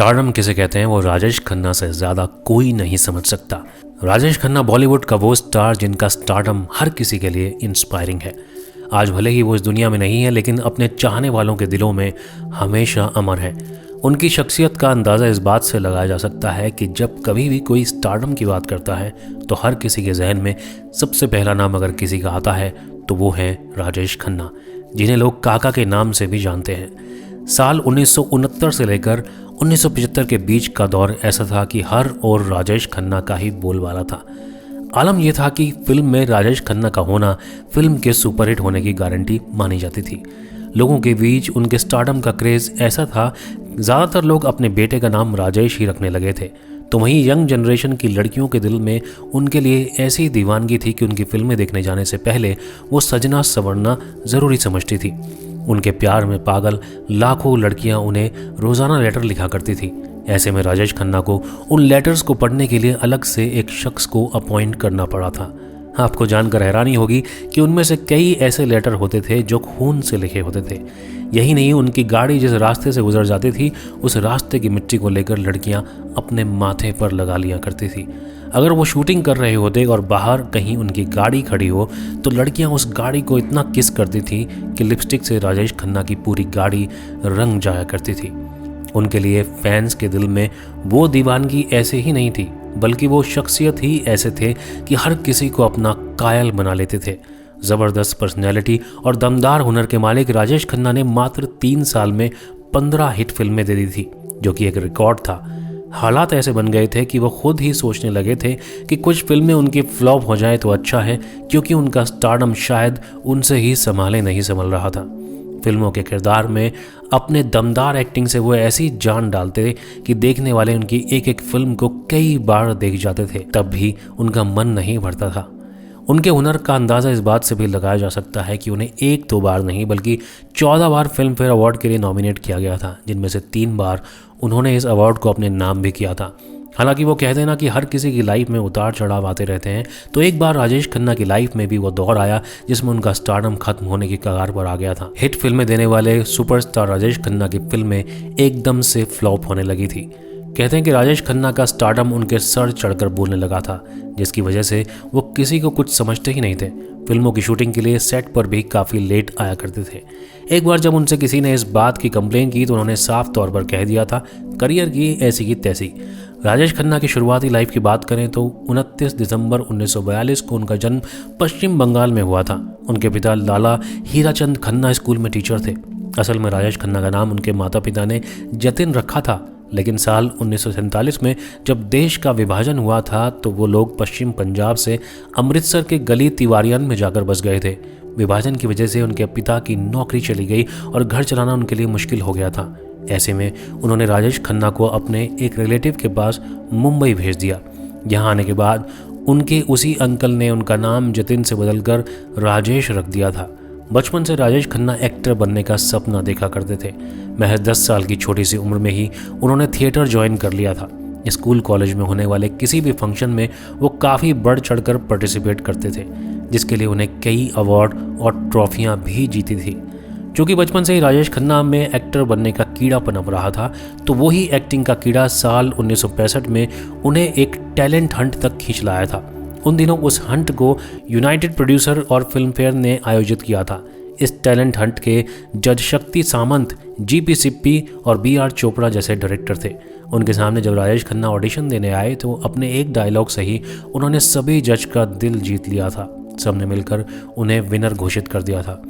Stardom किसे कहते हैं वो राजेश खन्ना से ज़्यादा कोई नहीं समझ सकता। राजेश खन्ना बॉलीवुड का वो स्टार जिनका स्टारडम हर किसी के लिए इंस्पायरिंग है। आज भले ही वो इस दुनिया में नहीं है, लेकिन अपने चाहने वालों के दिलों में हमेशा अमर है। उनकी शख्सियत का अंदाज़ा इस बात से लगाया जा सकता है कि जब कभी भी कोई स्टारडम की बात करता है तो हर किसी के जहन में सबसे पहला नाम अगर किसी का आता है तो वो है राजेश खन्ना, जिन्हें लोग काका के नाम से भी जानते हैं। साल 1969 से लेकर 1975 के बीच का दौर ऐसा था कि हर ओर राजेश खन्ना का ही बोलबाला था। आलम यह था कि फिल्म में राजेश खन्ना का होना फिल्म के सुपरहिट होने की गारंटी मानी जाती थी। लोगों के बीच उनके स्टारडम का क्रेज ऐसा था, ज़्यादातर लोग अपने बेटे का नाम राजेश ही रखने लगे थे। तो वहीं यंग जनरेशन की लड़कियों के दिल में उनके लिए ऐसी दीवानगी थी कि उनकी फिल्में देखने जाने से पहले वो सजना संवरना ज़रूरी समझती थी। उनके प्यार में पागल लाखों लड़कियां उन्हें रोज़ाना लेटर लिखा करती थी। ऐसे में राजेश खन्ना को उन लेटर्स को पढ़ने के लिए अलग से एक शख्स को अपॉइंट करना पड़ा था। आपको जानकर हैरानी होगी कि उनमें से कई ऐसे लेटर होते थे जो खून से लिखे होते थे। यही नहीं, उनकी गाड़ी जिस रास्ते से गुजर जाती थी उस रास्ते की मिट्टी को लेकर लड़कियां अपने माथे पर लगा लिया करती थी। अगर वो शूटिंग कर रहे होते और बाहर कहीं उनकी गाड़ी खड़ी हो तो लड़कियां उस गाड़ी को इतना किस करती थी कि लिपस्टिक से राजेश खन्ना की पूरी गाड़ी रंग जाया करती थी। उनके लिए फैंस के दिल में वो दीवानगी ऐसे ही नहीं थी, बल्कि वो शख्सियत ही ऐसे थे कि हर किसी को अपना कायल बना लेते थे। ज़बरदस्त पर्सनैलिटी और दमदार हुनर के मालिक राजेश खन्ना ने मात्र 3 साल में 15 हिट फिल्में दे दी थी, जो कि एक रिकॉर्ड था। हालात ऐसे बन गए थे कि वो खुद ही सोचने लगे थे कि कुछ फिल्में उनकी फ्लॉप हो जाए तो अच्छा है, क्योंकि उनका स्टारडम शायद उनसे ही संभाले नहीं संभल रहा था। फिल्मों के किरदार में अपने दमदार एक्टिंग से वो ऐसी जान डालते कि देखने वाले उनकी एक एक फिल्म को कई बार देख जाते थे, तब भी उनका मन नहीं भरता था। उनके हुनर का अंदाज़ा इस बात से भी लगाया जा सकता है कि उन्हें 1-2 बार नहीं बल्कि 14 बार फिल्म फेयर अवार्ड के लिए नॉमिनेट किया गया था, जिनमें से 3 बार उन्होंने इस अवार्ड को अपने नाम भी किया था। हालांकि वो कहते हैं ना कि हर किसी की लाइफ में उतार चढ़ाव आते रहते हैं, तो एक बार राजेश खन्ना की लाइफ में भी वो दौर आया जिसमें उनका स्टारडम खत्म होने की कगार पर आ गया था। हिट फिल्में देने वाले सुपरस्टार राजेश खन्ना की फिल्में एकदम से फ्लॉप होने लगी थी। कहते हैं कि राजेश खन्ना का स्टारडम उनके सर चढ़कर बोलने लगा था, जिसकी वजह से वो किसी को कुछ समझते ही नहीं थे। फिल्मों की शूटिंग के लिए सेट पर भी काफ़ी लेट आया करते थे। एक बार जब उनसे किसी ने इस बात की कंप्लेन की तो उन्होंने साफ तौर पर कह दिया था, करियर की ऐसी की तैसी। राजेश खन्ना की शुरुआती लाइफ की बात करें तो 29 दिसंबर 1942 को उनका जन्म पश्चिम बंगाल में हुआ था। उनके पिता लाला हीराचंद खन्ना स्कूल में टीचर थे। असल में राजेश खन्ना का नाम उनके माता पिता ने जतिन रखा था, लेकिन साल 1947 में जब देश का विभाजन हुआ था तो वो लोग पश्चिम पंजाब से अमृतसर के गली तिवारियान में जाकर बस गए थे। विभाजन की वजह से उनके पिता की नौकरी चली गई और घर चलाना उनके लिए मुश्किल हो गया था। ऐसे में उन्होंने राजेश खन्ना को अपने एक रिलेटिव के पास मुंबई भेज दिया। यहाँ आने के बाद उनके उसी अंकल ने उनका नाम जतिन से बदलकर राजेश रख दिया था। बचपन से राजेश खन्ना एक्टर बनने का सपना देखा करते थे। महज 10 साल की छोटी सी उम्र में ही उन्होंने थिएटर ज्वाइन कर लिया था। स्कूल कॉलेज में होने वाले किसी भी फंक्शन में वो काफ़ी बढ़ चढ़कर पार्टिसिपेट करते थे, जिसके लिए उन्हें कई अवार्ड और ट्रॉफियाँ भी जीती थी। चूँकि बचपन से ही राजेश खन्ना में एक्टर बनने का कीड़ा पनप रहा था, तो वही एक्टिंग का कीड़ा साल 1965 में उन्हें एक टैलेंट हंट तक खींच लाया था। उन दिनों उस हंट को यूनाइटेड प्रोड्यूसर और फिल्म फेयर ने आयोजित किया था। इस टैलेंट हंट के जज शक्ति सामंत, जीपी सिप्पी और बीआर चोपड़ा जैसे डायरेक्टर थे। उनके सामने जब राजेश खन्ना ऑडिशन देने आए तो अपने एक डायलॉग से ही उन्होंने सभी जज का दिल जीत लिया था। सबने मिलकर उन्हें विनर घोषित कर दिया था।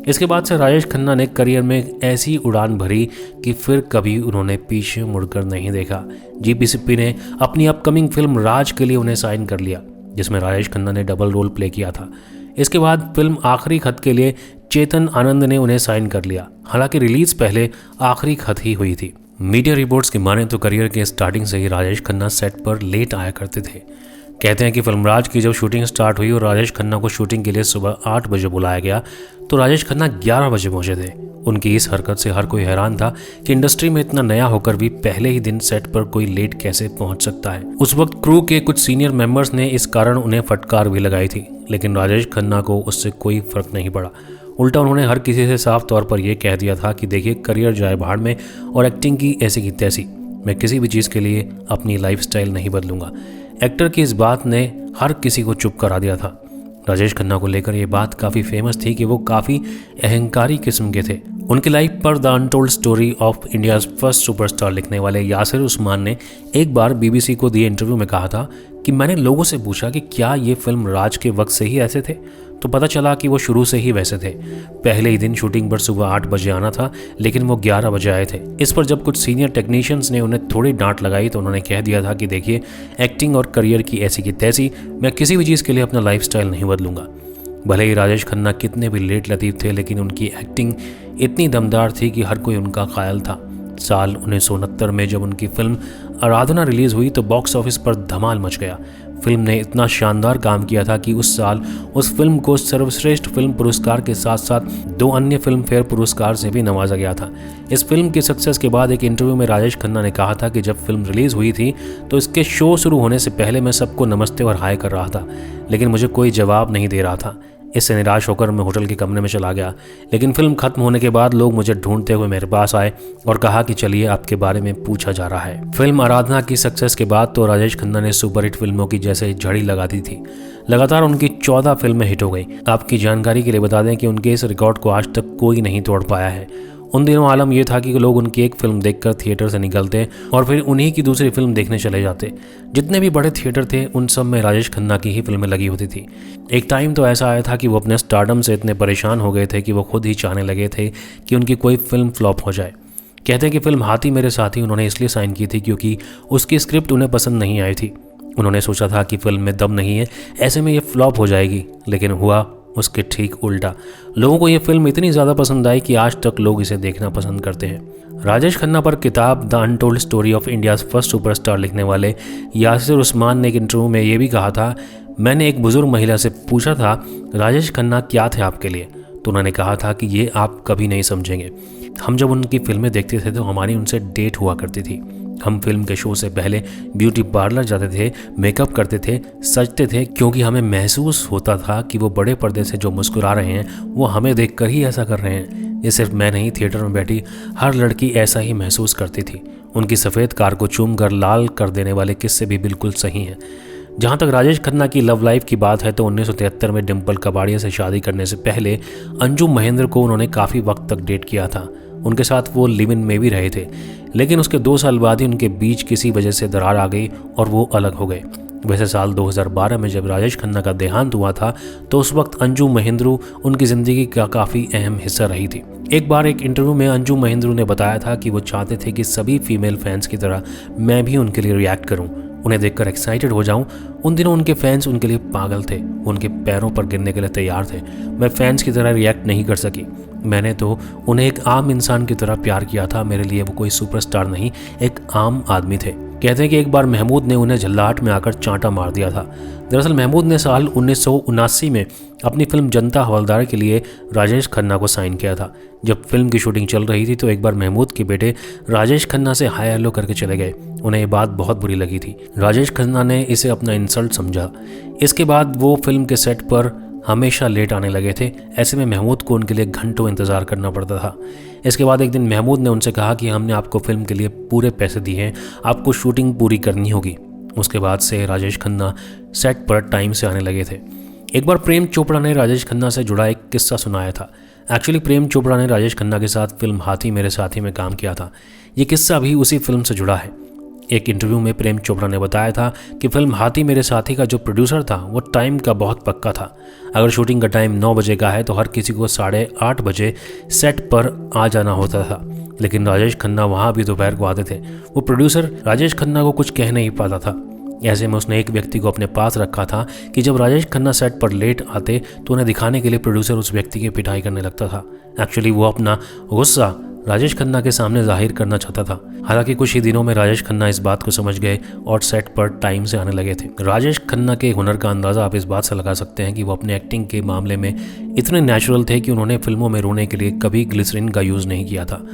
इसके बाद से राजेश खन्ना ने करियर में ऐसी उड़ान भरी कि फिर कभी उन्होंने पीछे मुड़कर नहीं देखा। जीपी सिप्पी ने अपनी अपकमिंग फिल्म राज के लिए उन्हें साइन कर लिया, जिसमें राजेश खन्ना ने डबल रोल प्ले किया था। इसके बाद फिल्म आखिरी खत के लिए चेतन आनंद ने उन्हें साइन कर लिया। हालांकि रिलीज पहले आखिरी खत ही हुई थी। मीडिया रिपोर्ट्स की माने तो करियर के स्टार्टिंग से ही राजेश खन्ना सेट पर लेट आया करते थे। कहते हैं कि फिल्म राज की जब शूटिंग स्टार्ट हुई और राजेश खन्ना को शूटिंग के लिए सुबह 8 बजे बुलाया गया तो राजेश खन्ना 11 बजे पहुंचे थे। उनकी इस हरकत से हर कोई हैरान था कि इंडस्ट्री में इतना नया होकर भी पहले ही दिन सेट पर कोई लेट कैसे पहुंच सकता है। उस वक्त क्रू के कुछ सीनियर मेंबर्स ने इस कारण उन्हें फटकार भी लगाई थी, लेकिन राजेश खन्ना को उससे कोई फर्क नहीं पड़ा। उल्टा उन्होंने हर किसी से साफ तौर पर यह कह दिया था कि देखिए, करियर जाए भाड़ में और एक्टिंग की ऐसी की तैसी। मैं किसी भी चीज़ के लिए अपनी लाइफस्टाइल नहीं बदलूंगा। एक्टर की इस बात ने हर किसी को चुप करा दिया था। राजेश खन्ना को लेकर ये बात काफ़ी फेमस थी कि वो काफ़ी अहंकारी किस्म के थे। उनकी लाइफ पर the untold story of India's first superstar लिखने वाले यासिर उस्मान ने एक बार बीबीसी को दिए इंटरव्यू में कहा था कि मैंने लोगों से पूछा कि क्या ये फिल्म राज के वक्त से ही ऐसे थे, तो पता चला कि वो शुरू से ही वैसे थे। पहले ही दिन शूटिंग पर सुबह 8 बजे आना था, लेकिन वो 11 बजे आए थे। इस पर जब कुछ सीनियर टेक्नीशियंस ने उन्हें थोड़ी डांट लगाई तो उन्होंने कह दिया था कि देखिए, एक्टिंग और करियर की ऐसी की तैसी, मैं किसी भी चीज़ के लिए अपना लाइफस्टाइल नहीं बदलूंगा। भले ही राजेश खन्ना कितने भी लेट लतीफ़ थे, लेकिन उनकी एक्टिंग इतनी दमदार थी कि हर कोई उनका कायल था। साल 1969 में जब उनकी फिल्म आराधना रिलीज़ हुई तो बॉक्स ऑफिस पर धमाल मच गया। फिल्म ने इतना शानदार काम किया था कि उस साल उस फिल्म को सर्वश्रेष्ठ फिल्म पुरस्कार के साथ साथ 2 अन्य फिल्म फेयर पुरस्कार से भी नवाजा गया था। इस फिल्म की सक्सेस के बाद एक इंटरव्यू में राजेश खन्ना ने कहा था कि जब फिल्म रिलीज़ हुई थी तो इसके शो शुरू होने से पहले मैं सबको नमस्ते और हाय कर रहा था, लेकिन मुझे कोई जवाब नहीं दे रहा था। इससे निराश होकर मैं होटल के कमरे में चला गया, लेकिन फिल्म खत्म होने के बाद लोग मुझे ढूंढते हुए मेरे पास आए और कहा कि चलिए आपके बारे में पूछा जा रहा है। फिल्म आराधना की सक्सेस के बाद तो राजेश खन्ना ने सुपरहिट फिल्मों की जैसे झड़ी लगा दी थी। लगातार उनकी 14 फिल्में हिट हो गई। आपकी जानकारी के लिए बता दें कि उनके इस रिकॉर्ड को आज तक कोई नहीं तोड़ पाया है। उन दिनों आलम यह था कि लोग उनकी एक फिल्म देखकर थिएटर से निकलते और फिर उन्हीं की दूसरी फिल्म देखने चले जाते। जितने भी बड़े थिएटर थे उन सब में राजेश खन्ना की ही फिल्में लगी होती थी। एक टाइम तो ऐसा आया था कि वो अपने स्टारडम से इतने परेशान हो गए थे कि वो खुद ही चाहने लगे थे कि उनकी कोई फिल्म फ्लॉप हो जाए। कहते हैं कि फिल्म हाथी मेरे साथी उन्होंने इसलिए साइन की थी क्योंकि उसकी स्क्रिप्ट उन्हें पसंद नहीं आई थी। उन्होंने सोचा था कि फिल्म में दम नहीं है, ऐसे में ये फ्लॉप हो जाएगी, लेकिन हुआ उसके ठीक उल्टा। लोगों को ये फिल्म इतनी ज़्यादा पसंद आई कि आज तक लोग इसे देखना पसंद करते हैं। राजेश खन्ना पर किताब the untold story of India's first superstar लिखने वाले यासिर उस्मान ने एक इंटरव्यू में ये भी कहा था, मैंने एक बुजुर्ग महिला से पूछा था राजेश खन्ना क्या थे आपके लिए, तो उन्होंने कहा था कि ये आप कभी नहीं समझेंगे। हम जब उनकी फिल्में देखते थे तो हमारी उनसे डेट हुआ करती थी। हम फिल्म के शो से पहले ब्यूटी पार्लर जाते थे, मेकअप करते थे, सजते थे, क्योंकि हमें महसूस होता था कि वो बड़े पर्दे से जो मुस्कुरा रहे हैं वो हमें देखकर ही ऐसा कर रहे हैं। ये सिर्फ मैं नहीं, थिएटर में बैठी हर लड़की ऐसा ही महसूस करती थी। उनकी सफ़ेद कार को चूम कर लाल कर देने वाले किस्से भी बिल्कुल सही हैं। जहाँ तक राजेश खन्ना की लव लाइफ की बात है तो 1973 में डिम्पल कबाड़िया से शादी करने से पहले अंजुम महेंद्र को उन्होंने काफ़ी वक्त तक डेट किया था। उनके साथ वो लिव इन में भी रहे थे, लेकिन उसके 2 साल बाद ही उनके बीच किसी वजह से दरार आ गई और वो अलग हो गए। वैसे साल 2012 में जब राजेश खन्ना का देहांत हुआ था तो उस वक्त अंजुम महेंद्रू उनकी ज़िंदगी का काफ़ी अहम हिस्सा रही थी। एक बार एक इंटरव्यू में अंजुम महेंद्रू ने बताया था कि वो चाहते थे कि सभी फीमेल फैंस की तरह मैं भी उनके लिए रिएक्ट करूं, उन्हें देखकर एक्साइटेड हो जाऊं। उन दिनों उनके फैंस उनके लिए पागल थे, उनके पैरों पर गिरने के लिए तैयार थे। मैं फैंस की तरह रिएक्ट नहीं कर सकी। मैंने तो उन्हें एक आम इंसान की तरह प्यार किया था। मेरे लिए वो कोई सुपरस्टार नहीं, एक आम आदमी थे। कहते हैं कि एक बार महमूद ने उन्हें झल्लाहट में आकर चांटा मार दिया था। दरअसल महमूद ने साल 1979 में अपनी फिल्म जनता हवलदार के लिए राजेश खन्ना को साइन किया था। जब फिल्म की शूटिंग चल रही थी तो एक बार महमूद के बेटे राजेश खन्ना से हाय हेलो करके चले गए। उन्हें ये बात बहुत बुरी लगी थी। राजेश खन्ना ने इसे अपना इंसल्ट समझा। इसके बाद वो फिल्म के सेट पर हमेशा लेट आने लगे थे। ऐसे में महमूद को उनके लिए घंटों इंतज़ार करना पड़ता था। इसके बाद एक दिन महमूद ने उनसे कहा कि हमने आपको फिल्म के लिए पूरे पैसे दिए हैं, आपको शूटिंग पूरी करनी होगी। उसके बाद से राजेश खन्ना सेट पर टाइम से आने लगे थे। एक बार प्रेम चोपड़ा ने राजेश खन्ना से जुड़ा एक किस्सा सुनाया था। एक्चुअली प्रेम चोपड़ा ने राजेश खन्ना के साथ फिल्म हाथी मेरे साथी में काम किया था। ये किस्सा भी उसी फिल्म से जुड़ा है। एक इंटरव्यू में प्रेम चोपड़ा ने बताया था कि फिल्म हाथी मेरे साथी का जो प्रोड्यूसर था वो टाइम का बहुत पक्का था। अगर शूटिंग का टाइम 9 बजे का है तो हर किसी को 8:30 बजे सेट पर आ जाना होता था, लेकिन राजेश खन्ना वहाँ भी दोपहर को आते थे। वो प्रोड्यूसर राजेश खन्ना को कुछ कह नहीं पाता था। ऐसे में उसने एक व्यक्ति को अपने पास रखा था कि जब राजेश खन्ना सेट पर लेट आते तो उन्हें दिखाने के लिए प्रोड्यूसर उस व्यक्ति की पिटाई करने लगता था। एक्चुअली वो अपना गुस्सा राजेश खन्ना के सामने जाहिर करना चाहता था। हालांकि कुछ ही दिनों में राजेश खन्ना इस बात को समझ गए और सेट पर टाइम से आने लगे थे। राजेश खन्ना के हुनर का अंदाज़ा आप इस बात से लगा सकते हैं कि वो अपने एक्टिंग के मामले में इतने नेचुरल थे कि उन्होंने फिल्मों में रोने के लिए कभी ग्लिसरीन का यूज़ नहीं किया था।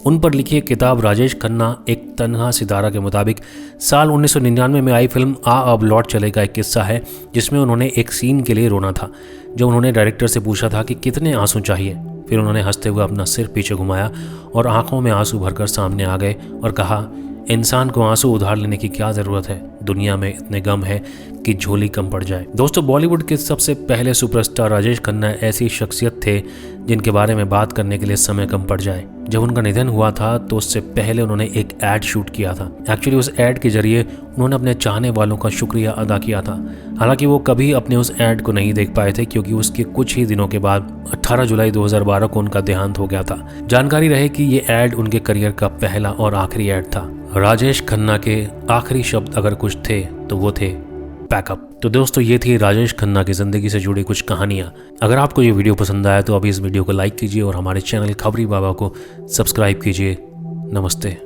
उन पर लिखी एक किताब राजेश खन्ना एक तन्हा सितारा के मुताबिक साल 1999 में आई फिल्म आ अब लौट चले का एक किस्सा है, जिसमें उन्होंने एक सीन के लिए रोना था। जब उन्होंने डायरेक्टर से पूछा था कि कितने आंसू चाहिए, फिर उन्होंने हंसते हुए अपना सिर पीछे घुमाया और आंखों में आंसू भरकर सामने आ गए और कहा, इंसान को आंसू उधार लेने की क्या ज़रूरत है, दुनिया में इतने गम है कि झोली कम पड़ जाए। दोस्तों, बॉलीवुड के सबसे पहले सुपरस्टार राजेश खन्ना ऐसी शख्सियत थे जिनके बारे में बात करने के लिए समय कम पड़ जाए। जब उनका निधन हुआ था तो उससे पहले उन्होंने एक ऐड शूट किया था। एक्चुअली उस ऐड के जरिए उन्होंने अपने चाहने वालों का शुक्रिया अदा किया था। हालांकि वो कभी अपने उस ऐड को नहीं देख पाए थे क्योंकि उसके कुछ ही दिनों के बाद 18 जुलाई 2012 को उनका देहांत हो गया था। जानकारी रहे कि ये ऐड उनके करियर का पहला और आखिरी ऐड था। राजेश खन्ना के आखिरी शब्द अगर कुछ थे तो वो थे पैकअप। तो दोस्तों, ये थी राजेश खन्ना की ज़िंदगी से जुड़ी कुछ कहानियाँ। अगर आपको ये वीडियो पसंद आया तो अभी इस वीडियो को लाइक कीजिए और हमारे चैनल खबरी बाबा को सब्सक्राइब कीजिए। नमस्ते।